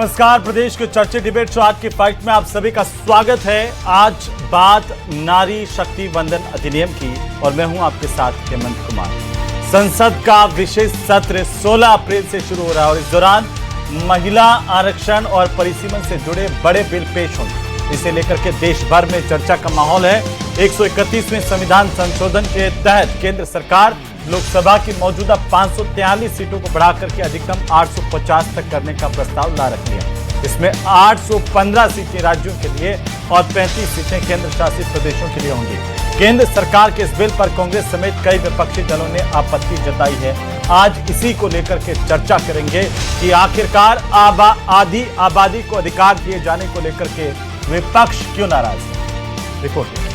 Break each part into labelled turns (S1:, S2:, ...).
S1: नमस्कार, प्रदेश के चर्चित डिबेट शो आज की फाइट में आप सभी का स्वागत है। आज बात नारी शक्ति वंदन अधिनियम की और मैं हूं आपके साथ हेमंत कुमार। संसद का विशेष सत्र 16 अप्रैल से शुरू हो रहा है और इस दौरान महिला आरक्षण और परिसीमन से जुड़े बड़े बिल पेश होंगे। इसे लेकर के देश भर में चर्चा का माहौल है। 131वें संविधान संशोधन के तहत केंद्र सरकार लोकसभा की मौजूदा 543 सीटों को बढ़ाकर के अधिकतम 850 तक करने का प्रस्ताव ला रखी है। इसमें 815 सीटें राज्यों के लिए और 35 सीटें केंद्र शासित प्रदेशों के लिए होंगी। केंद्र सरकार के इस बिल पर कांग्रेस समेत कई विपक्षी दलों ने आपत्ति जताई है। आज इसी को लेकर के चर्चा करेंगे कि आखिरकार आधी आबादी को अधिकार दिए जाने को लेकर के विपक्ष क्यों नाराज है। रिपोर्ट।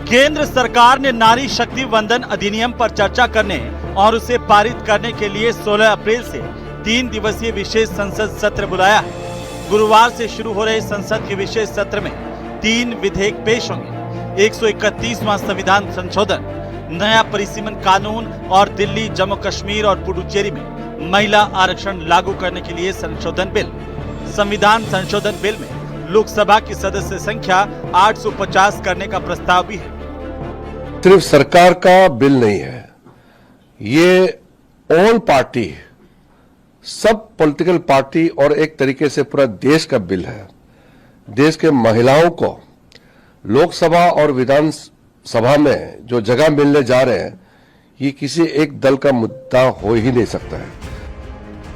S1: केंद्र सरकार ने नारी शक्ति वंदन अधिनियम पर चर्चा करने और उसे पारित करने के लिए 16 अप्रैल से 3 दिवसीय विशेष संसद सत्र बुलाया है। गुरुवार से शुरू हो रहे संसद के विशेष सत्र में 3 विधेयक पेश होंगे। 131वां संविधान संशोधन, नया परिसीमन कानून और दिल्ली, जम्मू कश्मीर और पुडुचेरी में महिला आरक्षण लागू करने के लिए संशोधन बिल। संविधान संशोधन बिल में लोकसभा की सदस्य संख्या 850 करने का प्रस्ताव भी है।
S2: सिर्फ सरकार का बिल नहीं है, ये ऑल पार्टी, सब पॉलिटिकल पार्टी और एक तरीके से पूरा देश का बिल है। देश के महिलाओं को लोकसभा और विधानसभा में जो जगह मिलने जा रहे हैं, ये किसी एक दल का मुद्दा हो ही नहीं सकता है।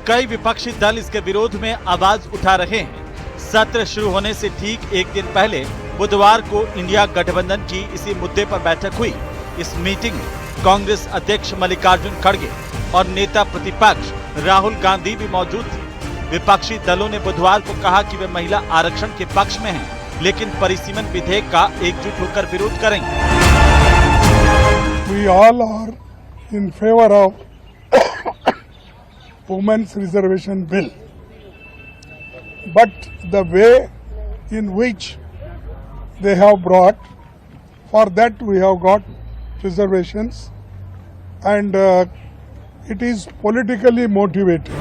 S1: कई विपक्षी दल इसके विरोध में आवाज उठा रहे हैं। सत्र शुरू होने से ठीक एक दिन पहले बुधवार को इंडिया गठबंधन की इसी मुद्दे पर बैठक हुई। इस मीटिंग में कांग्रेस अध्यक्ष मल्लिकार्जुन खड़गे और नेता प्रतिपक्ष राहुल गांधी भी मौजूद थे। विपक्षी दलों ने बुधवार को कहा कि वे महिला आरक्षण के पक्ष में हैं, लेकिन परिसीमन विधेयक का एकजुट होकर विरोध करेंगे।
S3: We all are in favor of women's reservation bill, but the way in which they have brought, for that we have got reservations, and it is politically motivated.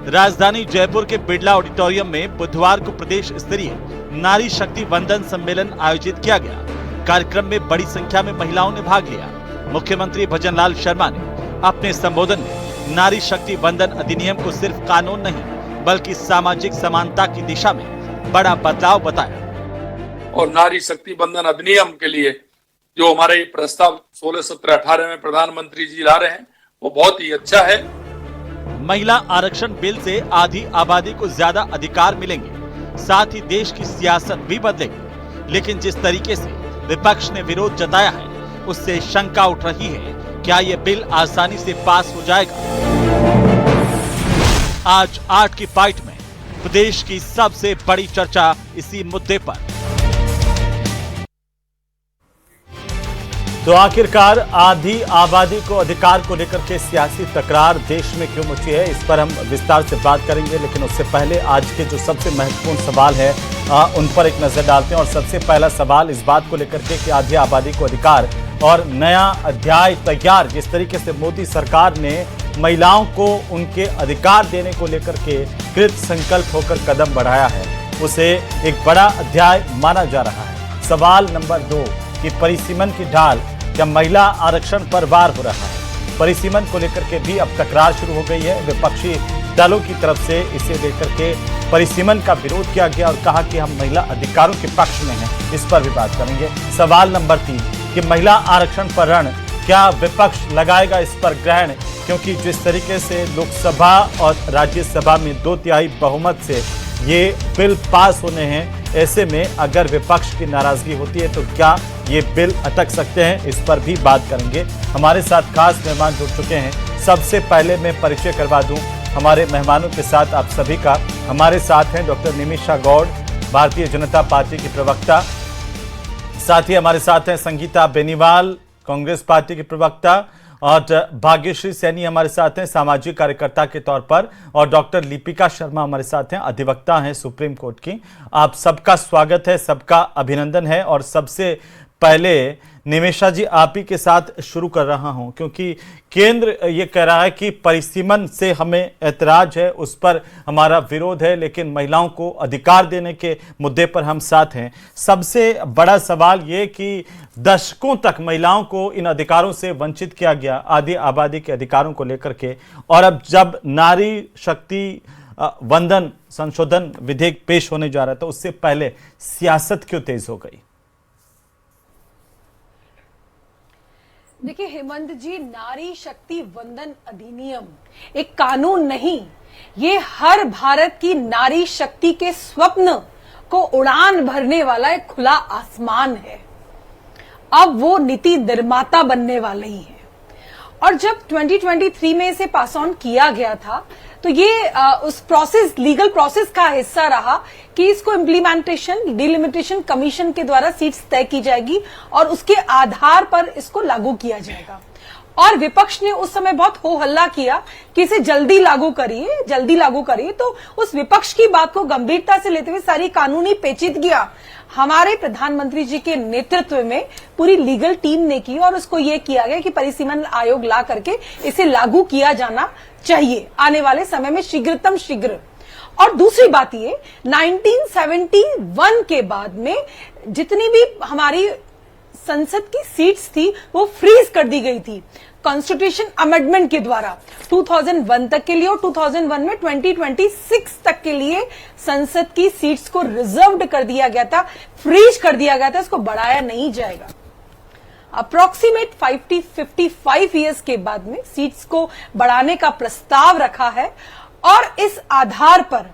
S1: राजधानी जयपुर के बिरला ऑडिटोरियम में बुधवार को प्रदेश स्तरीय नारी शक्ति वंदन सम्मेलन आयोजित किया गया। कार्यक्रम में बड़ी संख्या में महिलाओं ने भाग लिया। मुख्यमंत्री भजनलाल शर्मा ने अपने संबोधन में नारी शक्ति वंदन अधिनियम को सिर्फ कानून नहीं बल्कि सामाजिक समानता की दिशा में बड़ा बदलाव बताया।
S4: और नारी शक्ति वंदन अधिनियम के लिए जो हमारे ये प्रस्ताव 16, 17, 18 में प्रधानमंत्री जी ला रहे हैं, वो बहुत ही अच्छा है।
S1: महिला आरक्षण बिल से आधी आबादी को ज्यादा अधिकार मिलेंगे, साथ ही देश की सियासत भी बदलेगी। लेकिन जिस तरीके से विपक्ष ने विरोध जताया है, उससे शंका उठ रही है, क्या ये बिल आसानी से पास हो जाएगा। आज 8 की फाइट में प्रदेश की सबसे बड़ी चर्चा इसी मुद्दे पर। तो आखिरकार आधी आबादी को अधिकार को लेकर के सियासी तकरार देश में क्यों मची है, इस पर हम विस्तार से बात करेंगे। लेकिन उससे पहले आज के जो सबसे महत्वपूर्ण सवाल है उन पर एक नजर डालते हैं। और सबसे पहला सवाल इस बात को लेकर के कि आधी आबादी को अधिकार और नया अध्याय तैयार, जिस तरीके से मोदी सरकार ने महिलाओं को उनके अधिकार देने को लेकर के कृत संकल्प होकर कदम बढ़ाया है, उसे एक बड़ा अध्याय माना जा रहा है। सवाल नंबर 2 कि परिसीमन की ढाल क्या महिला आरक्षण पर वार हो रहा है। परिसीमन को लेकर के भी अब तकरार शुरू हो गई है। विपक्षी दलों की तरफ से इसे लेकर के परिसीमन का विरोध किया गया और कहा कि हम महिला अधिकारों के पक्ष में हैं। इस पर भी बात करेंगे। सवाल नंबर 3 कि महिला आरक्षण पर रण, क्या विपक्ष लगाएगा इस पर ग्रहण, क्योंकि जिस तरीके से लोकसभा और राज्यसभा में 2/3 बहुमत से ये बिल पास होने हैं, ऐसे में अगर विपक्ष की नाराजगी होती है तो क्या ये बिल अटक सकते हैं, इस पर भी बात करेंगे। हमारे साथ खास मेहमान जुड़ चुके हैं। सबसे पहले मैं परिचय करवा दूं हमारे मेहमानों के साथ आप सभी का। हमारे साथ हैं डॉक्टर निमिषा गौड़, भारतीय जनता पार्टी की प्रवक्ता। साथ ही हमारे साथ हैं संगीता बेनीवाल, कांग्रेस पार्टी की प्रवक्ता, और भाग्यश्री सैनी हमारे साथ हैं सामाजिक कार्यकर्ता के तौर पर, और डॉक्टर लिपिका शर्मा हमारे साथ हैं, अधिवक्ता हैं सुप्रीम कोर्ट की। आप सबका स्वागत है, सबका अभिनंदन है। और सबसे पहले निमेशा जी, आप ही के साथ शुरू कर रहा हूं, क्योंकि केंद्र ये कह रहा है कि परिसीमन से हमें ऐतराज है, उस पर हमारा विरोध है, लेकिन महिलाओं को अधिकार देने के मुद्दे पर हम साथ हैं। सबसे बड़ा सवाल ये कि दशकों तक महिलाओं को इन अधिकारों से वंचित किया गया, आधी आबादी के अधिकारों को लेकर के, और अब जब नारी शक्ति वंदन संशोधन विधेयक पेश होने जा रहा था, उससे पहले सियासत क्यों तेज हो गई?
S5: देखिए हेमंत जी, नारी शक्ति वंदन अधिनियम एक कानून नहीं, ये हर भारत की नारी शक्ति के स्वप्न को उड़ान भरने वाला एक खुला आसमान है। अब वो नीति निर्माता बनने वाले ही है। और जब 2023 में इसे पास ऑन किया गया था, तो ये उस प्रोसेस, लीगल प्रोसेस का हिस्सा रहा कि इसको इम्प्लीमेंटेशन डिलिमिटेशन कमीशन के द्वारा सीट्स तय की जाएगी और उसके आधार पर इसको लागू किया जाएगा। और विपक्ष ने उस समय बहुत हो हल्ला किया कि इसे जल्दी लागू करिए। तो उस विपक्ष की बात को गंभीरता से लेते हुए सारी कानूनी पेचीदगियां हमारे प्रधानमंत्री जी के नेतृत्व में पूरी लीगल टीम ने की और उसको ये किया गया कि परिसीमन आयोग ला करके इसे लागू किया जाना चाहिए आने वाले समय में शीघ्रतम शीघ्र। और दूसरी बात ये, 1971 के बाद में जितनी भी हमारी संसद की सीट्स थी वो फ्रीज कर दी गई थी कॉन्स्टिट्यूशन अमेंडमेंट के द्वारा 2001 तक के लिए, और 2001 में 2026 तक के लिए संसद की सीट्स को रिजर्व्ड कर दिया गया था, फ्रीज कर दिया गया था, इसको बढ़ाया नहीं जाएगा। अप्रोक्सीमेट 55 ईयर्स के बाद में सीट्स को बढ़ाने का प्रस्ताव रखा है और इस आधार पर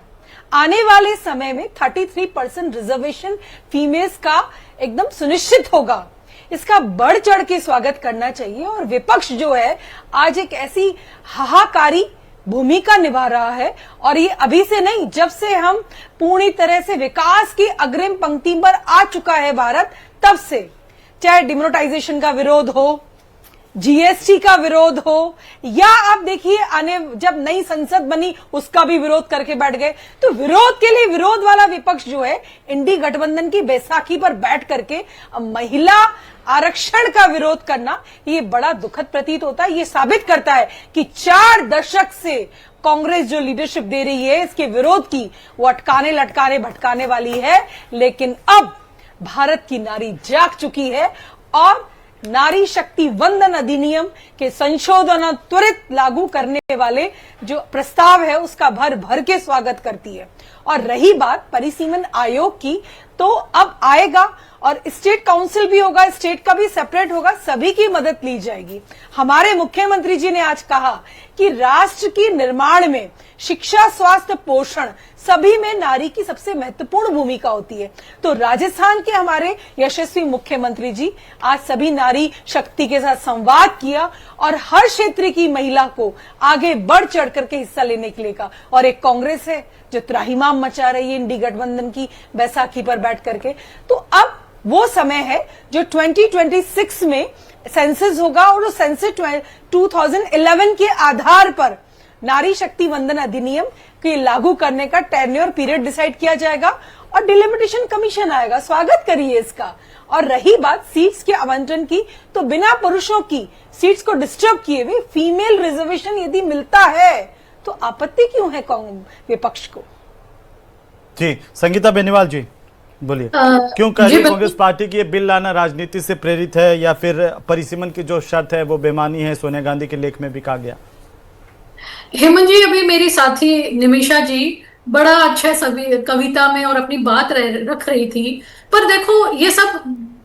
S5: आने वाले समय में 33% रिजर्वेशन फीमेल्स का एकदम सुनिश्चित होगा। इसका बढ़ चढ़ के स्वागत करना चाहिए। और विपक्ष जो है आज एक ऐसी हाहाकारी भूमिका निभा रहा है, और ये अभी से नहीं, जब से हम पूरी तरह से विकास की अग्रिम पंक्ति पर आ चुका है भारत, तब से, चाहे डिमोनेटाइजेशन का विरोध हो, जीएसटी का विरोध हो, या आप देखिए आने जब नई संसद बनी उसका भी विरोध करके बैठ गए। तो विरोध के लिए विरोध वाला विपक्ष जो है, इंडी गठबंधन की बैसाखी पर बैठ करके महिला आरक्षण का विरोध करना, ये बड़ा दुखद प्रतीत होता है। ये साबित करता है कि 4 दशक से कांग्रेस जो लीडरशिप दे रही है इसके विरोध की, वो अटकाने लटकाने भटकाने वाली है। लेकिन अब भारत की नारी जाग चुकी है और नारी शक्ति वंदन अधिनियम के संशोधन त्वरित लागू करने वाले जो प्रस्ताव है उसका भर भर के स्वागत करती है। और रही बात परिसीमन आयोग की, तो अब आएगा और स्टेट काउंसिल भी होगा, स्टेट का भी सेपरेट होगा, सभी की मदद ली जाएगी। हमारे मुख्यमंत्री जी ने आज कहा कि राष्ट्र की निर्माण में शिक्षा, स्वास्थ्य, पोषण सभी में नारी की सबसे महत्वपूर्ण भूमिका होती है। तो राजस्थान के हमारे यशस्वी मुख्यमंत्री जी आज सभी नारी शक्ति के साथ संवाद किया और हर क्षेत्र की महिला को आगे बढ़ चढ़ करके हिस्सा लेने के लिए कहा। और एक कांग्रेस है जो त्राहिमाम मचा रही है इंडी गठबंधन की बैसाखी पर बैठ करके। तो अब वो समय है जो 2026 में सेंसस होगा और उस सेंसस 2011 के आधार पर नारी शक्ति वंदन अधिनियम के लागू करने का टेन्योर पीरियड डिसाइड किया जाएगा और डिलिमिटेशन कमीशन आएगा। स्वागत करिए इसका। और रही बात सीट्स के आवंटन की, तो बिना पुरुषों की सीट्स को डिस्टर्ब किए हुए फीमेल रिजर्वेशन यदि मिलता है तो आपत्ति क्यों है विपक्ष को?
S1: जी संगीता बेनीवाल जी बोलिए, क्यों कह रही कांग्रेस पार्टी की ये बिल लाना राजनीति से प्रेरित है या फिर परिसीमन की जो शर्त है वो बेमानी है? सोनिया गांधी के लेख में भी कहा गया।
S6: हेमंत जी, अभी मेरी साथी निमिषा जी बड़ा अच्छा कविता में और अपनी बात रख रही थी, पर देखो ये सब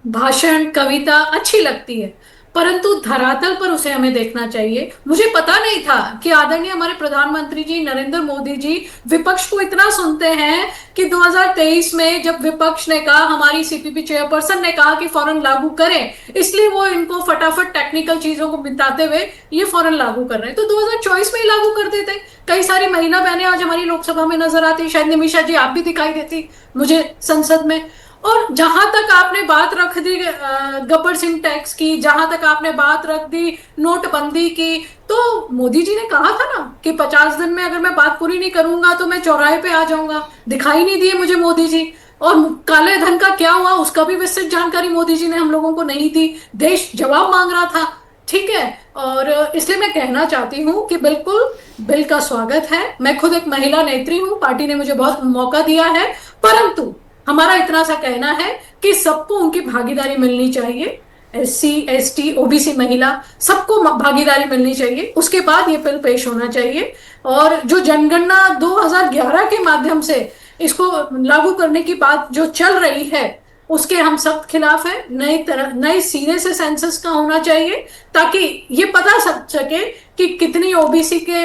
S6: भाषण कविता अच्छी लगती है, परंतु धरातल पर उसे हमें देखना चाहिए। मुझे पता नहीं था कि आदरणीय हमारे प्रधानमंत्री जी नरेंद्र मोदी जी विपक्ष को इतना सुनते हैं कि 2023 में जब विपक्ष ने कहा, हमारी सीपीपी चेयरपर्सन ने कहा कि फौरन लागू करें, इसलिए वो इनको फटाफट टेक्निकल चीजों को बिताते हुए ये फौरन लागू कर रहे हैं। तो 2024 में ही लागू कर देते। कई सारी महिला बहनें आज हमारी लोकसभा में नजर आती, शायद निमिषा जी आप भी दिखाई देती मुझे संसद में। और जहां तक आपने बात रख दी गब्बर सिंह टैक्स की, जहां तक आपने बात रख दी नोटबंदी की, तो मोदी जी ने कहा था ना कि 50 दिन में अगर मैं बात पूरी नहीं करूंगा तो मैं चौराहे पे आ जाऊंगा। दिखाई नहीं दिए मुझे मोदी जी। और काले धन का क्या हुआ उसका भी विस्तृत जानकारी मोदी जी ने हम लोगों को नहीं दी। देश जवाब मांग रहा था, ठीक है। और इसलिए मैं कहना चाहती हूँ कि बिल्कुल बिल का स्वागत है। मैं खुद एक महिला नेत्री हूँ, पार्टी ने मुझे बहुत मौका दिया है, परंतु हमारा इतना सा कहना है कि सबको उनकी भागीदारी मिलनी चाहिए। SC, ST, OBC महिला सबको भागीदारी मिलनी चाहिए, उसके बाद ये बिल पेश होना चाहिए। और जो जनगणना 2011 के माध्यम से इसको लागू करने की बात जो चल रही है उसके हम सख्त खिलाफ है। नए सिरे से सेंसस का होना चाहिए ताकि ये पता सके कि कितनी OBC के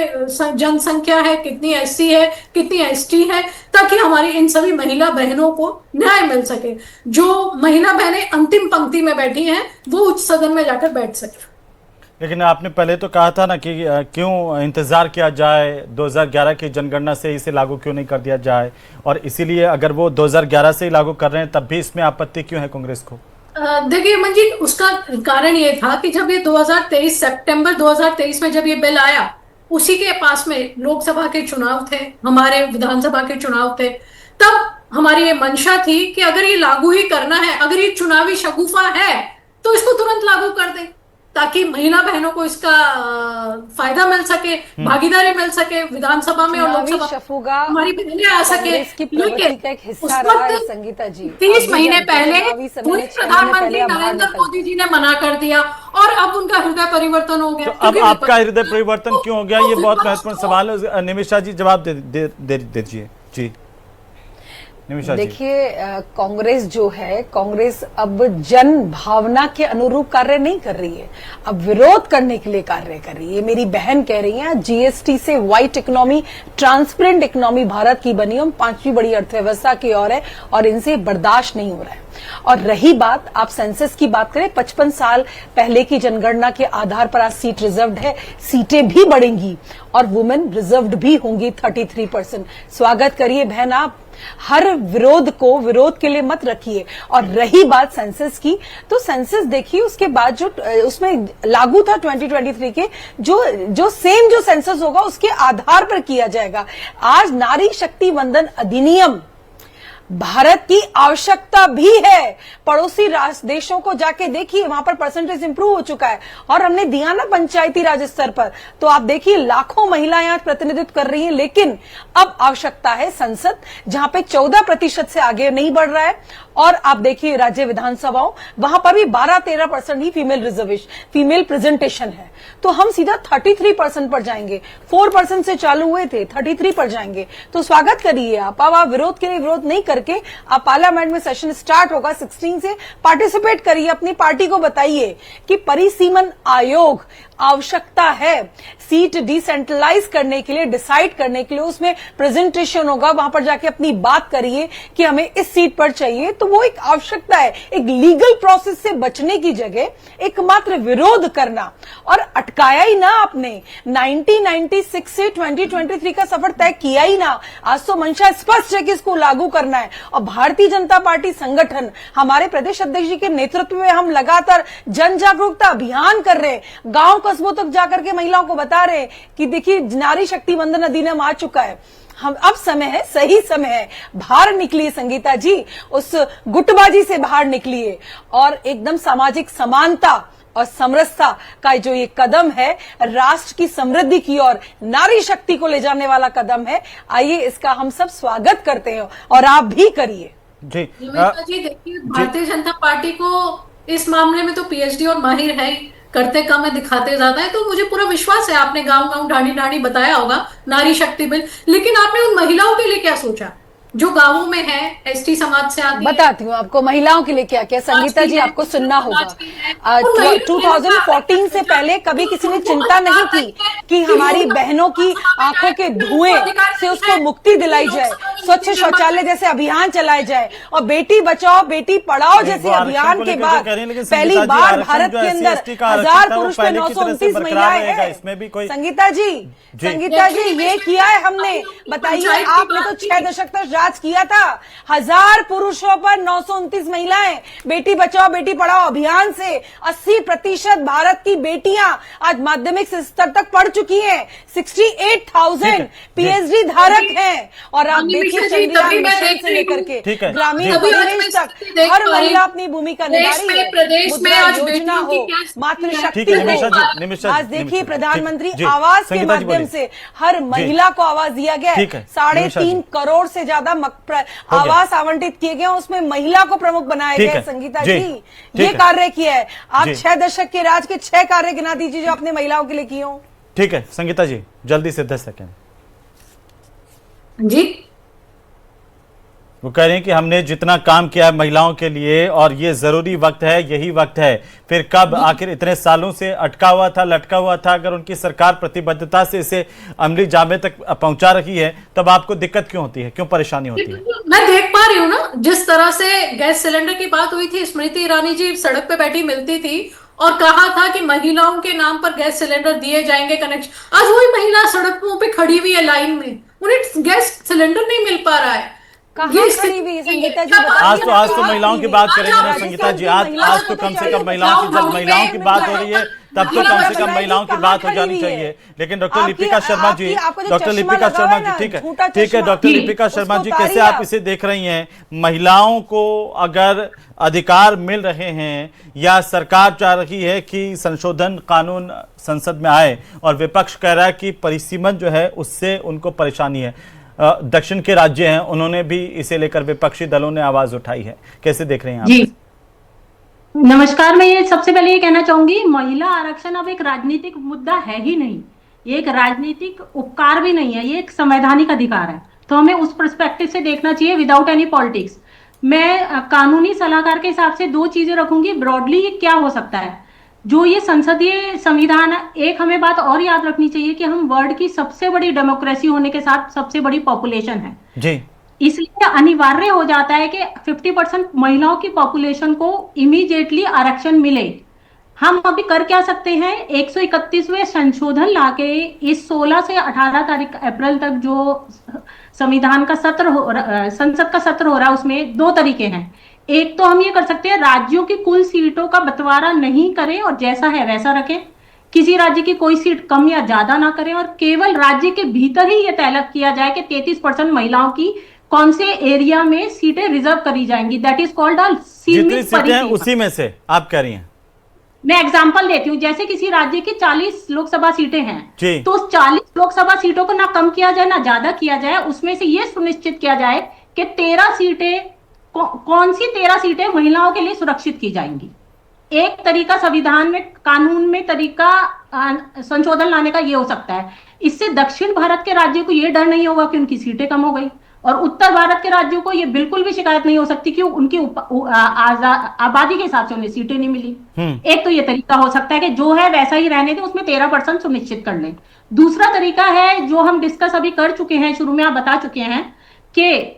S6: जनसंख्या है, कितनी SC है, कितनी ST है, ताकि हमारी इन सभी महिला बहनों को न्याय मिल सके। जो महिला बहनें अंतिम पंक्ति में बैठी हैं वो उच्च सदन में जाकर बैठ सके।
S1: लेकिन आपने पहले तो कहा था ना कि क्यों इंतजार किया जाए, 2011 की जनगणना से इसे लागू क्यों नहीं कर दिया जाए, और इसीलिए अगर वो 2011 से ही लागू कर रहे हैं तब भी इसमें आपत्ति क्यों है कांग्रेस को?
S6: देखिए मंजीत, उसका कारण ये था कि जब ये 2023 सितंबर 2023 में जब ये बिल आया, उसी के पास में लोकसभा के चुनाव थे, हमारे विधानसभा के चुनाव थे, तब हमारी ये मंशा थी कि अगर ये लागू ही करना है, अगर ये चुनावी शगुफा है तो इसको तुरंत लागू कर दें ताकि महिला बहनों को इसका फायदा मिल सके, भागीदारी मिल सके विधानसभा में और लोकसभा हमारी बहनें आ सके। लेकिन उस वक्त
S5: संगीता जी
S6: 30 महीने पहले प्रधानमंत्री नरेंद्र मोदी जी ने मना कर दिया और अब उनका हृदय परिवर्तन हो गया।
S1: तो अब आपका हृदय परिवर्तन क्यों हो गया, ये बहुत महत्वपूर्ण सवाल है। निमिषा जी जवाब दीजिए। जी
S5: देखिए, कांग्रेस जो है, कांग्रेस अब जन भावना के अनुरूप कार्य नहीं कर रही है, अब विरोध करने के लिए कार्य कर रही है। मेरी बहन कह रही है GST से white economy, transparent economy Bharat की बनी, हम 5वीं बड़ी अर्थव्यवस्था की ओर है और इनसे बर्दाश्त नहीं हो रहा है। और रही बात, आप सेंसस की बात करें, 55 साल पहले की जनगणना के आधार पर आज सीट रिजर्व्ड है, सीटें भी बढ़ेंगी और वुमेन रिजर्व्ड भी होंगी 33%। स्वागत करिए बहन, आप हर विरोध को विरोध के लिए मत रखिए। और रही बात सेंसस की, तो सेंसस देखिए उसके बाद जो उसमें लागू था 2023 के, जो सेंसस होगा उसके आधार पर किया जाएगा। आज नारी शक्ति वंदन अधिनियम भारत की आवश्यकता भी है। पड़ोसी देशों को जाके देखिए, वहां पर परसेंटेज इंप्रूव हो चुका है और हमने दिया ना पंचायती राज स्तर पर, तो आप देखिए लाखों महिलाएं आज प्रतिनिधित्व कर रही हैं। लेकिन अब आवश्यकता है संसद, जहां पे 14% से आगे नहीं बढ़ रहा है। और आप देखिए राज्य विधानसभाओं, वहां पर भी 12-13% ही फीमेल प्रेजेंटेशन है। तो हम सीधा 33% पर जाएंगे, 4% से चालू हुए थे, 33 पर जाएंगे। तो स्वागत करिए आप। अब आप विरोध के लिए विरोध नहीं करके, आप पार्लियामेंट में सेशन स्टार्ट होगा 16 से, पार्टिसिपेट करिए, अपनी पार्टी को बताइए कि परिसीमन आयोग आवश्यकता है, सीट डिसेंट्रलाइज करने के लिए, डिसाइड करने के लिए, उसमें प्रेजेंटेशन होगा, वहां पर जाके अपनी बात करिए कि हमें इस सीट पर चाहिए। तो वो एक आवश्यकता है, एक लीगल प्रोसेस से बचने की जगह एकमात्र विरोध करना, और अटकाया ही ना आपने। 1996 से 2023 का सफर तय किया ही ना। आज तो मंशा स्पष्ट है कि इसको लागू करना है। और भारतीय जनता पार्टी संगठन, हमारे प्रदेश अध्यक्ष जी के नेतृत्व में हम लगातार जन जागरूकता अभियान कर रहे हैं, गांव कस्बों तक जाकर के महिलाओं को बता रहे हैं कि देखिए नारी शक्ति वंदन अधिनियम आ चुका है, हम अब समय है, सही समय है, बाहर निकलिए संगीता जी, उस गुटबाजी से बाहर निकलिए और एकदम सामाजिक समानता और समरसता का जो ये कदम है, राष्ट्र की समृद्धि की ओर नारी शक्ति को ले जाने वाला कदम है। आइए इसका हम सब स्वागत करते हैं और आप भी करिए।
S1: जी
S6: देखिए, भारतीय जनता पार्टी को इस मामले में तो PhD और माहिर है, करते कम है दिखाते ज्यादा है। तो मुझे पूरा विश्वास है, आपने गांव गांव ढाणी ढाणी बताया होगा नारी शक्ति बिल, लेकिन आपने उन महिलाओं के लिए क्या सोचा जो गांवों में है, ST समाज से आती है?
S5: बताती हूँ आपको महिलाओं के लिए क्या क्या, संगीता जी आपको सुनना होगा। 2014 से पहले कभी किसी ने चिंता नहीं की कि हमारी बहनों की आंखों के धुएं से उसको मुक्ति दिलाई जाए, स्वच्छ शौचालय जैसे अभियान चलाए जाए और बेटी बचाओ बेटी पढ़ाओ जैसे अभियान के बाद पहली बार भारत के अंदर 1000 पुरुष में 929 महिलाएं हैं। संगीता जी ये किया है हमने, बताइए। आपने तो 6 दशक तक राज किया था, 1000 पुरुषों पर 929 महिलाएं। बेटी बचाओ बेटी पढ़ाओ अभियान से 80% भारत की बेटियां आज माध्यमिक स्तर तक पढ़ चुकी हैं। 68,000 PhD धारक हैं। और आप देखिए देखिए
S6: निमिषा जी,
S5: चंद्रयान
S6: तभी मैं
S5: मिशन
S6: देख
S5: से
S6: रही
S5: लेकर
S6: हूँ।
S5: के
S1: ठीक है,
S5: ग्रामीण
S1: जी।
S6: अभी आज
S5: परिवेश
S6: मैं
S5: तक
S6: स्थिति देख
S5: हर
S6: पा रही
S5: महिला
S6: हूँ।
S5: अपनी भूमिका
S6: देश
S5: निभा रही
S6: में,
S5: है।
S6: प्रदेश में
S5: मुद्रा
S6: आज
S5: योजना
S6: बेटियों की
S5: हो,
S6: क्या स्थिति है।
S5: मातृशक्ति
S1: ठीक है,
S5: हो,
S1: निमिषा जी, निमिषा
S5: आज
S1: जी,
S5: देखिए
S1: निमिषा जी,
S5: प्रधानमंत्री
S1: जी,
S5: आवास के
S1: संगीता जी
S5: माध्यम
S1: बोलिए।
S5: से हर महिला को आवास दिया गया है।
S1: ठीक है, निमिषा जी।
S5: 3.5 करोड़ से ज्यादा
S1: गया।
S5: आवास आवंटित किए गए, उसमें महिला को प्रमुख बनाया
S1: ठीक
S5: गया है।
S1: है,
S5: संगीता
S1: जी,
S5: जी
S1: ठीक
S5: ये
S1: है।
S5: कार्य किया है। आप
S1: जी।
S5: 6 दशक के राज के 6 कार्य गिना दीजिए जो आपने महिलाओं के लिए किए हो।
S1: ठीक है संगीता जी, जल्दी से 10 सेकंड।
S6: जी,
S1: वो कह रहे हैं कि हमने जितना काम किया है महिलाओं के लिए और ये जरूरी वक्त है, यही वक्त है। फिर कब आखिर इतने सालों से अटका हुआ था, लटका हुआ था, अगर उनकी सरकार प्रतिबद्धता से इसे अमली जामे तक पहुंचा रही है तब आपको दिक्कत क्यों होती है, क्यों परेशानी होती है?
S6: मैं देख पा रही हूँ ना, जिस तरह से गैस सिलेंडर की बात हुई थी, स्मृति ईरानी जी सड़क पे बैठी मिलती थी और कहा था कि महिलाओं के नाम पर गैस सिलेंडर दिए जाएंगे, कनेक्शन। आज वही महिला सड़कों पे खड़ी हुई है लाइन में, उन्हें गैस सिलेंडर नहीं मिल पा रहा है।
S5: कहाँ
S6: ये
S5: खड़ी हुई है संगीता जी,
S6: क्या
S5: बताइए
S1: आज तो
S5: ना,
S1: आज तो
S5: कहाँ
S1: महिलाओं
S5: खड़ी
S1: की
S5: हुई?
S1: बात करेंगे ना
S5: आज
S1: संगीता जी।
S5: राजस्थान
S1: आज
S5: की
S1: तो कम से
S5: महिलाओं
S1: कम
S5: को
S1: महिलाओं की, जब
S6: गाँव
S1: महिलाओं की
S6: में
S1: बात हो रही है तब तो कम से कम महिलाओं की बात हो जानी
S5: खड़ी हुई है।
S1: चाहिए। लेकिन डॉक्टर
S5: आपकी-
S1: लिपिका शर्मा जी,
S5: आपकी- आपको जो
S1: डॉक्टर
S5: चश्मा
S1: लिपिका
S5: लगा
S1: शर्मा
S5: है
S1: जी,
S5: ना,
S1: ठीक है,
S5: झूठा
S1: ठीक है
S5: चश्मा,
S1: डॉक्टर
S6: जी,
S1: लिपिका शर्मा
S5: उसको
S1: जी,
S5: उतारिए
S1: कैसे आप
S5: आप।
S1: इसे देख रही हैं? महिलाओं को अगर अधिकार मिल रहे हैं या सरकार चाह रही है कि संशोधन कानून संसद में आए और विपक्ष कह रहा है कि परिसीमन जो है उससे उनको परेशानी है, दक्षिण के राज्य हैं, उन्होंने भी इसे लेकर विपक्षी दलों ने आवाज उठाई है, कैसे देख रहे हैं आप?
S7: जी नमस्कार। मैं ये सबसे पहले ये कहना चाहूंगी, महिला आरक्षण अब एक राजनीतिक मुद्दा है ही नहीं, ये एक राजनीतिक उपकार भी नहीं है, ये एक संवैधानिक अधिकार है। तो हमें उस पर्सपेक्टिव से देखना चाहिए विदाउट एनी पॉलिटिक्स। मैं कानूनी सलाहकार के हिसाब से 2 चीजें रखूंगी ब्रॉडली, ये क्या हो सकता है जो ये संसदीय संविधान। एक हमें बात और याद रखनी चाहिए कि हम वर्ल्ड की सबसे बड़ी डेमोक्रेसी होने के साथ सबसे बड़ी पॉपुलेशन है
S1: जी,
S7: इसलिए अनिवार्य हो जाता है कि 50% महिलाओं की पॉपुलेशन को इमीडिएटली आरक्षण मिले। हम अभी कर क्या सकते हैं, 131वें संशोधन लाके इस 16 से 18 तारीख अप्रैल तक जो संविधान का सत्र संसद का सत्र हो रहा है, उसमें 2 तरीके हैं। एक तो हम ये कर सकते हैं, राज्यों की कुल सीटों का बंटवारा नहीं करें और जैसा है वैसा रखें, किसी राज्य की कोई सीट कम या ज्यादा ना करें और केवल राज्य के भीतर ही ये तय किया जाए कि 33% महिलाओं की कौन से एरिया में सीटें रिजर्व करी जाएंगी। दैट इज कॉल्ड अ
S1: जितनी सीटें हैं उसी में से आप कह रही हैं।
S7: मैं एग्जांपल देती हूँ, जैसे किसी राज्य की 40 लोकसभा सीटें हैं
S1: जी।
S7: तो उस 40 लोकसभा सीटों को ना कम किया जाए ना ज्यादा किया जाए, उसमें से ये सुनिश्चित किया जाए कि 13 सीटें कौन सी 13 सीटें महिलाओं के लिए सुरक्षित की जाएंगी। एक तरीका संविधान में, कानून में तरीका संशोधन लाने का ये हो सकता है। इससे दक्षिण भारत के राज्यों को ये डर नहीं होगा कि उनकी सीटें कम हो गई और उत्तर भारत के राज्यों को ये बिल्कुल भी शिकायत नहीं हो सकती कि उनकी आबादी के हिसाब से उन्हें सीटें नहीं मिली। एक तो ये तरीका हो सकता है कि जो है वैसा ही रहने दें, उसमें 13% सुनिश्चित कर लें। दूसरा तरीका है जो हम डिस्कस अभी कर चुके हैं, शुरू में आप बता चुके हैं कि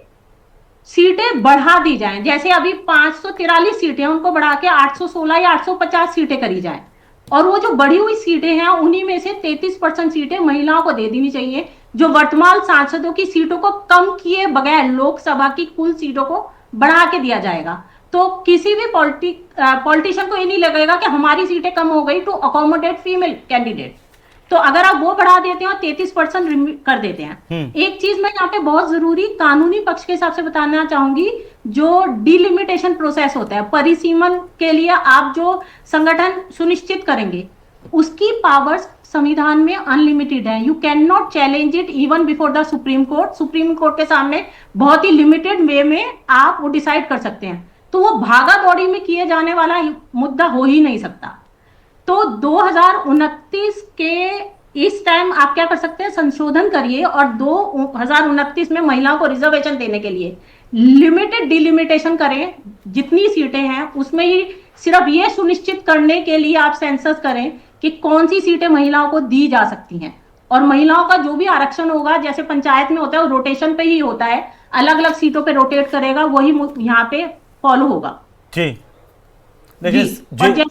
S7: सीटें बढ़ा दी जाएं। जैसे अभी 543 सीटें उनको बढ़ा के 816 या 850 सीटें करी जाएं और वो जो बढ़ी हुई सीटें हैं उन्हीं में से 33% सीटें महिलाओं को दे देनी चाहिए, जो वर्तमान सांसदों की सीटों को कम किए बगैर लोकसभा की कुल सीटों को बढ़ा के दिया जाएगा। तो किसी भी पॉलिटिशियन को ये नहीं लगेगा कि हमारी सीटें कम हो गई टू अकोमोडेट फीमेल कैंडिडेट। तो अगर आप वो बढ़ा देते हैं और 33% कर देते हैं। एक चीज मैं यहाँ पे बहुत जरूरी कानूनी पक्ष के हिसाब से बताना चाहूंगी, जो डिलिमिटेशन प्रोसेस होता है, परिसीमन के लिए आप जो संगठन सुनिश्चित करेंगे उसकी पावर्स संविधान में अनलिमिटेड है। You can not challenge it even before the supreme court. Supreme court के सामने बहुत ही लिमिटेड वे में आप वो डिसाइड कर सकते हैं, तो वो भागा दौड़ी में किए जाने वाला मुद्दा हो ही नहीं सकता। तो 2029 के इस टाइम आप क्या कर सकते हैं, संशोधन करिए और 2029 में महिलाओं को रिजर्वेशन देने के लिए लिमिटेड डिलिमिटेशन करें। जितनी सीटें हैं उसमें ही सिर्फ ये सुनिश्चित करने के लिए आप सेंसस करें कि कौन सी सीटें महिलाओं को दी जा सकती हैं और महिलाओं का जो भी आरक्षण होगा, जैसे पंचायत में होता है वो रोटेशन पे ही होता है, अलग अलग सीटों पे रोटेट करेगा, वही यहाँ पे फॉलो होगा।
S1: जी देखिए जी,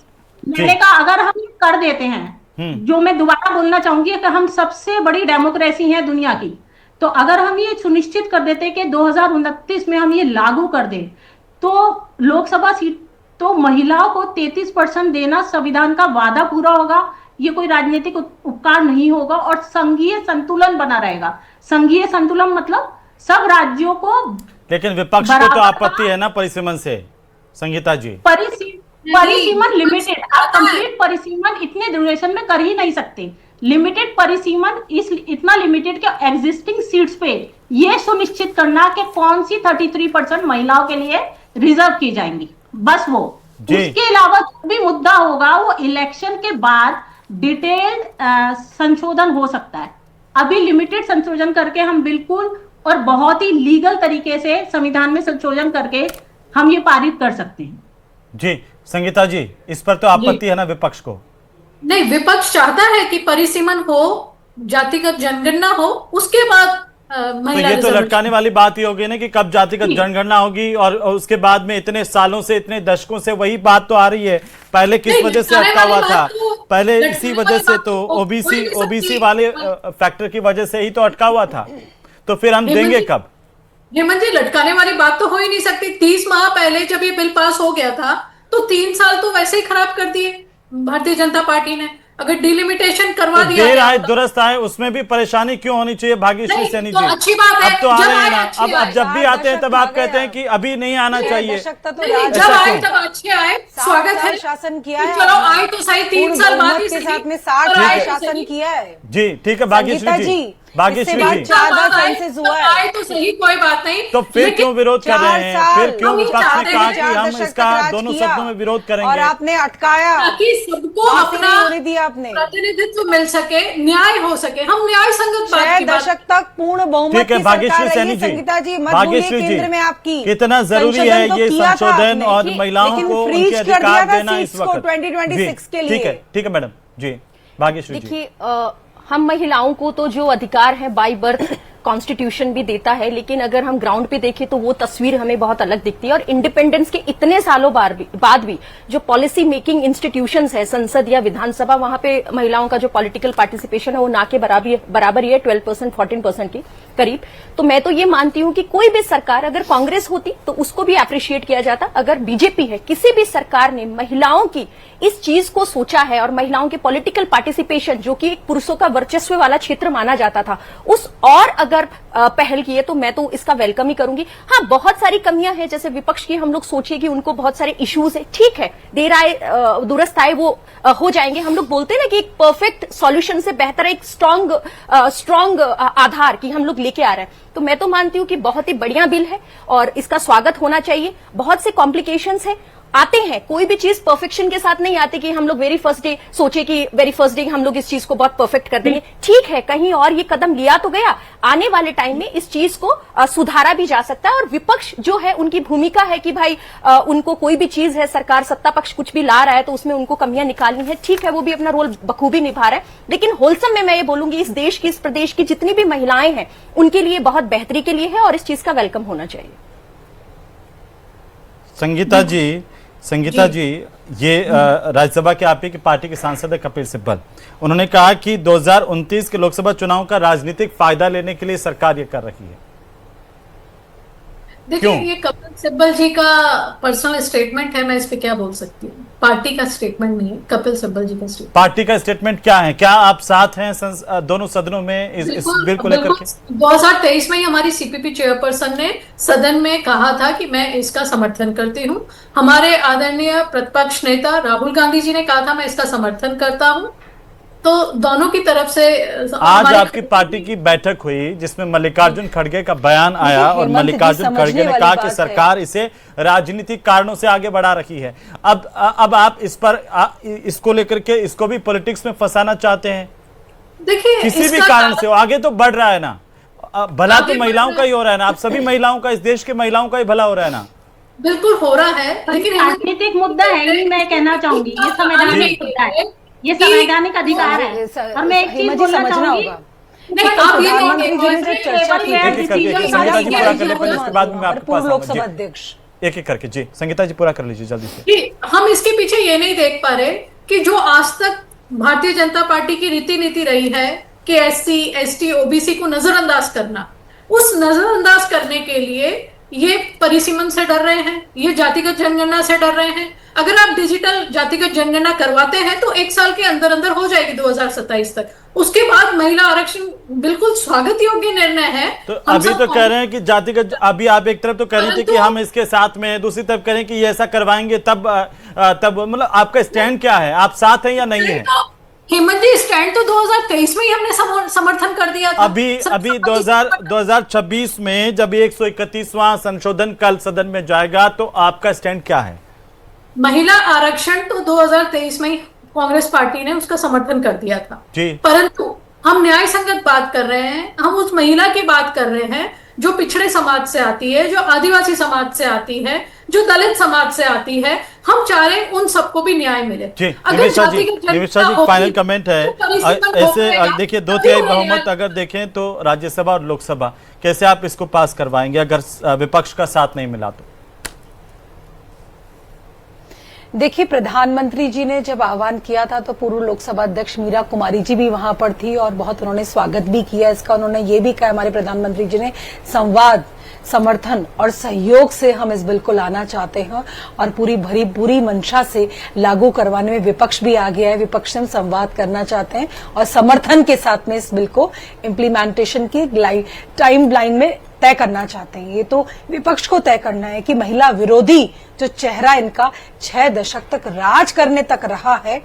S7: मैंने कहा अगर हम कर देते हैं, जो मैं दोबारा बोलना चाहूंगी कि हम सबसे बड़ी डेमोक्रेसी है दुनिया की, तो अगर हम ये सुनिश्चित कर देते हैं कि 2029 में हम ये लागू कर दें तो लोकसभा सीट तो महिलाओं को 33% देना संविधान का वादा पूरा होगा। ये कोई राजनीतिक उपकार नहीं होगा और संघीय संतुलन बना रहेगा। संघीय संतुलन मतलब सब राज्यों को
S1: लेकिन विपक्ष को तो
S7: बराबर
S1: आपत्ति है ना परिसीमन से, संगीता जी।
S7: परिसीमन लिमिटेड, आप कंप्लीट परिसीमन इतने ड्यूरेशन में कर ही नहीं सकते। लिमिटेड परिसीमन इतना लिमिटेड के एग्जिस्टिंग सीट्स पे ये सुनिश्चित करना कि कौन सी 33% महिलाओं के लिए रिजर्व की जाएंगी, बस वो। उसके अलावा जो भी मुद्दा होगा वो इलेक्शन के बाद डिटेल्ड संशोधन हो सकता है। अभी लिमिटेड संशोधन करके हम बिल्कुल और बहुत ही लीगल तरीके से संविधान में संशोधन करके हम ये पारित कर सकते हैं।
S1: जी संगीता जी, इस पर तो आपत्ति है ना विपक्ष को?
S6: नहीं, विपक्ष चाहता है कि परिसीमन हो, जातिगत जनगणना हो, उसके बाद
S1: तो ये तो लटकाने वाली बात ही होगी ना कि कब जातिगत जनगणना होगी, और उसके बाद में इतने सालों से, इतने दशकों से वही बात तो आ रही है। पहले किस वजह से अटका हुआ था? पहले इसी वजह से तो ओबीसी वाले फैक्टर की वजह से ही तो अटका हुआ था। तो फिर हम देंगे कब?
S6: हेमंत जी, लटकाने वाली बात तो हो ही नहीं सकती। 30 माह पहले जब ये बिल पास हो गया था तो 3 साल तो वैसे ही खराब कर दिए भारतीय जनता पार्टी ने। अगर डिलिमिटेशन करवा दिया,
S1: देर आए दुरुस्त आए, उसमें भी परेशानी क्यों होनी चाहिए भाग्यश्री सैनी जी?
S6: अच्छी बात है,
S1: अब तो आ रहे हैं ना, अब जब भी
S5: चार
S1: आते हैं तब
S5: दशक
S1: आप
S5: आ
S1: कहते
S5: गया।
S1: हैं कि अभी नहीं आना चाहिए।
S6: जब आए तब अच्छे आए, स्वागत है।
S5: शासन किया है,
S6: चलो आए तो सही, 3 साल बाद ही
S5: के
S6: सही,
S5: साथ में 60
S6: पर आए
S5: साल
S6: तो
S5: शासन
S6: सही।
S5: किया है।
S1: जी ठीक है भाग्यश्री जी, भाग्यश्री जी।
S5: 4 बार सेंसस हुआ है।
S6: आए तो सही, कोई बात नहीं।
S1: तो फिर क्यों विरोध कर रहे हैं?
S5: 4
S1: फिर क्यों
S6: हम
S1: विपक्ष ने
S6: चाहते
S1: कहा
S6: हैं
S1: कि हम इसका दोनों सदनों में विरोध
S5: और
S1: करेंगे?
S5: आपने अटकाया,
S6: ताकि सबको
S5: हासिल
S6: अपना
S5: नहीं होने दिया आपने।
S6: प्रतिनिधित्व मिल सके, न्याय हो सके। हम न्याय संगत बात
S5: 6
S6: की बात।
S5: दशक तक पूर्ण बहुमत
S1: ठीक है
S5: की
S1: भाग्यश्री
S5: सरकार रही
S1: सैनी
S5: है।
S1: जी,
S5: संगीता जी, मत
S1: भाग्यश्री
S5: भूलिए
S1: जी,
S5: केंद्र में आपकी
S1: कितना जरूरी है
S5: संशोधन तो
S1: ये
S5: किया था
S1: संशोधन
S5: आपने,
S1: और महिलाओं
S5: लेकिन
S1: को
S5: फ्रीज
S1: उनके
S5: कर दिया
S1: अधिकार
S5: था
S1: देना इस
S5: सीट्स को
S1: वक्त
S5: 2026 के लिए।
S1: ठीक है मैडम जी, भाग्यश्री जी।
S8: देखिए, हम महिलाओं को तो जो अधिकार है बाय बर्थ कॉन्स्टिट्यूशन भी देता है, लेकिन अगर हम ग्राउंड पे देखें तो वो तस्वीर हमें बहुत अलग दिखती है। और इंडिपेंडेंस के इतने सालों बाद भी जो पॉलिसी मेकिंग इंस्टीट्यूशंस है, संसद या विधानसभा, वहां पे महिलाओं का जो पॉलिटिकल पार्टिसिपेशन है वो ना के बराबर ही है, 12% 14% के करीब। तो मैं तो ये मानती हूं कि कोई भी सरकार, अगर कांग्रेस होती तो उसको भी अप्रिशिएट किया जाता, अगर बीजेपी है, किसी भी सरकार ने महिलाओं की इस चीज को सोचा है और महिलाओं के पॉलिटिकल पार्टिसिपेशन, जो कि एक पुरुषों का वर्चस्व वाला क्षेत्र माना जाता था, उस और अगर पहल की है तो मैं तो इसका वेलकम ही करूंगी। हाँ, बहुत सारी कमियां हैं, जैसे विपक्ष की हम लोग सोचिए कि उनको बहुत सारे इश्यूज है, ठीक है, देर आए दुरुस्त आए वो हो जाएंगे। हम लोग बोलते हैं ना कि एक परफेक्ट सॉल्यूशन से बेहतर एक स्ट्रॉन्ग आधार की हम लोग लेके आ रहे हैं। तो मैं तो मानती हूं कि बहुत ही बढ़िया बिल है और इसका स्वागत होना चाहिए। बहुत से कॉम्प्लिकेशंस है, आते हैं, कोई भी चीज परफेक्शन के साथ नहीं आती कि हम लोग वेरी फर्स्ट डे सोचे कि वेरी फर्स्ट डे हम लोग इस चीज को बहुत परफेक्ट कर देंगे। ठीक है, कहीं और ये कदम लिया तो गया, आने वाले टाइम में इस चीज को सुधारा भी जा सकता है। और विपक्ष जो है, उनकी भूमिका है कि भाई उनको कोई भी चीज है, सरकार सत्ता पक्ष कुछ भी ला रहा है तो उसमें उनको कमियां निकालनी है, ठीक है, वो भी अपना रोल बखूबी निभा रहा है। लेकिन होलसम में मैं ये बोलूंगी, इस देश की, इस प्रदेश की जितनी भी महिलाएं हैं उनके लिए बहुत बेहतरी के लिए है और इस चीज का वेलकम होना चाहिए।
S1: संगीता जी, ये राज्यसभा के आप ही की पार्टी के सांसद है कपिल सिब्बल, उन्होंने कहा कि 2029 के लोकसभा चुनाव का राजनीतिक फायदा लेने के लिए सरकार ये कर रही है।
S6: देखिए, ये कपिल सिब्बल जी का पर्सनल स्टेटमेंट है, मैं इस पे क्या बोल सकती हूँ। पार्टी का स्टेटमेंट नहीं है, कपिल सिब्बल जी का स्टेटमेंट।
S1: पार्टी का स्टेटमेंट क्या है? क्या आप साथ हैं दोनों सदनों में इस बिल को लेकर के?
S6: 2023 में ही हमारी सीपीपी चेयरपर्सन ने सदन में कहा था कि मैं इसका समर्थन करती हूँ। हमारे आदरणीय प्रतिपक्ष नेता राहुल गांधी जी ने कहा था मैं इसका समर्थन करता हूँ। तो दोनों की तरफ से
S1: आज आपकी पार्टी की बैठक हुई जिसमें मल्लिकार्जुन खड़गे का बयान आया और मल्लिकार्जुन खड़गे ने कहा कि सरकार इसे राजनीतिक कारणों से आगे बढ़ा रही है। अब आप इस पर इसको लेकर के इसको भी पॉलिटिक्स में फंसाना चाहते हैं?
S6: देखिए,
S1: किसी भी कारण से आगे तो बढ़ रहा है ना, भला तो महिलाओं का ही हो रहा है ना, आप सभी महिलाओं का, इस देश के महिलाओं का ही भला हो रहा है ना।
S6: बिल्कुल हो रहा है, लेकिन
S7: राजनीतिक मुद्दा है ही, मैं कहना चाहूंगी ये संवैधानिक मुद्दा है, ये संवैधानिक अधिकार है। और मैं एक चीज बोलना चाहूंगी,
S6: नहीं, आप ये
S5: प्रधानमंत्री जी ने जो चर्चा की
S1: संगीता जी पूरा कर ले, फिर इसके बाद में मैं आपके पास
S5: लोकसभा
S1: आऊंगा।
S5: अध्यक्ष
S1: एक एक करके जी, संगीता जी पूरा कर लीजिए जल्दी से।
S6: कि हम इसके पीछे ये नहीं देख पा रहे कि जो आज तक भारतीय जनता पार्टी की रीति नीति रही है कि SC, ST, OBC को नजरअंदाज करना, उस नजरअंदाज करने के लिए ये परिसीमन से डर रहे हैं, ये जातिगत जनगणना से डर रहे हैं। अगर आप डिजिटल जातिगत जनगणना करवाते हैं तो 1 साल के अंदर अंदर हो जाएगी 2027 तक। उसके बाद महिला आरक्षण बिल्कुल स्वागत योग्य निर्णय है।
S1: तो अभी तो कह रहे हैं कि जातिगत, अभी आप एक तरफ तो कह रही थी कि हम इसके साथ में हैं, दूसरी तरफ कह रहे हैं कि ये ऐसा करवाएंगे तब मतलब आपका स्टैंड क्या है, आप साथ हैं या नहीं है?
S6: हेमंत जी, स्टैंड तो 2023 में ही हमने समर्थन कर दिया था।
S1: अभी 2026 में जब 131वां संशोधन कल सदन में जाएगा तो आपका स्टैंड क्या है?
S6: महिला आरक्षण तो 2023 में ही कांग्रेस पार्टी ने उसका समर्थन कर दिया था
S1: जी।
S6: परंतु हम न्याय संगत बात कर रहे हैं, हम उस महिला की बात कर रहे हैं जो पिछड़े समाज से आती है, जो आदिवासी समाज से आती है, जो दलित समाज से आती है। हम चाह रहे हैं उन सबको भी न्याय मिले।
S1: निमिषा जी फाइनल कमेंट है। ऐसे देखिए 2/3 बहुमत अगर देखें तो राज्यसभा और लोकसभा, कैसे आप इसको पास करवाएंगे अगर विपक्ष का साथ नहीं मिला तो?
S5: देखिए, प्रधानमंत्री जी ने जब आह्वान किया था तो पूर्व लोकसभा अध्यक्ष मीरा कुमारी जी भी वहां पर थी और बहुत उन्होंने स्वागत भी किया इसका। उन्होंने ये भी कहा हमारे प्रधानमंत्री जी ने संवाद, समर्थन और सहयोग से हम इस बिल को लाना चाहते हैं और पूरी मंशा से लागू करवाने में विपक्ष भी आ गया है। विपक्ष से हम संवाद करना चाहते हैं और समर्थन के साथ में इस बिल को इम्प्लीमेंटेशन की टाइम लाइन में तय करना चाहते हैं। ये तो विपक्ष को तय करना है कि महिला विरोधी जो चेहरा इनका 6 दशक तक राज करने तक रहा है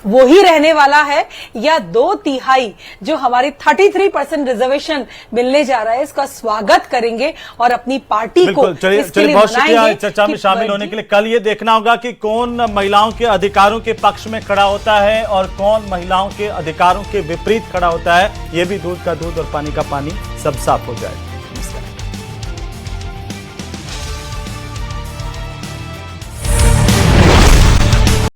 S5: वो ही रहने वाला है, या 2/3 जो हमारी 33% रिजर्वेशन मिलने जा रहा है इसका स्वागत करेंगे और अपनी पार्टी को
S1: चलिए बहुत शुक्रिया चर्चा में शामिल होने के लिए। कल ये देखना होगा कि कौन महिलाओं के अधिकारों के पक्ष में खड़ा होता है और कौन महिलाओं के अधिकारों के विपरीत खड़ा होता है। ये भी दूध का दूध और पानी का पानी सब साफ हो जाए।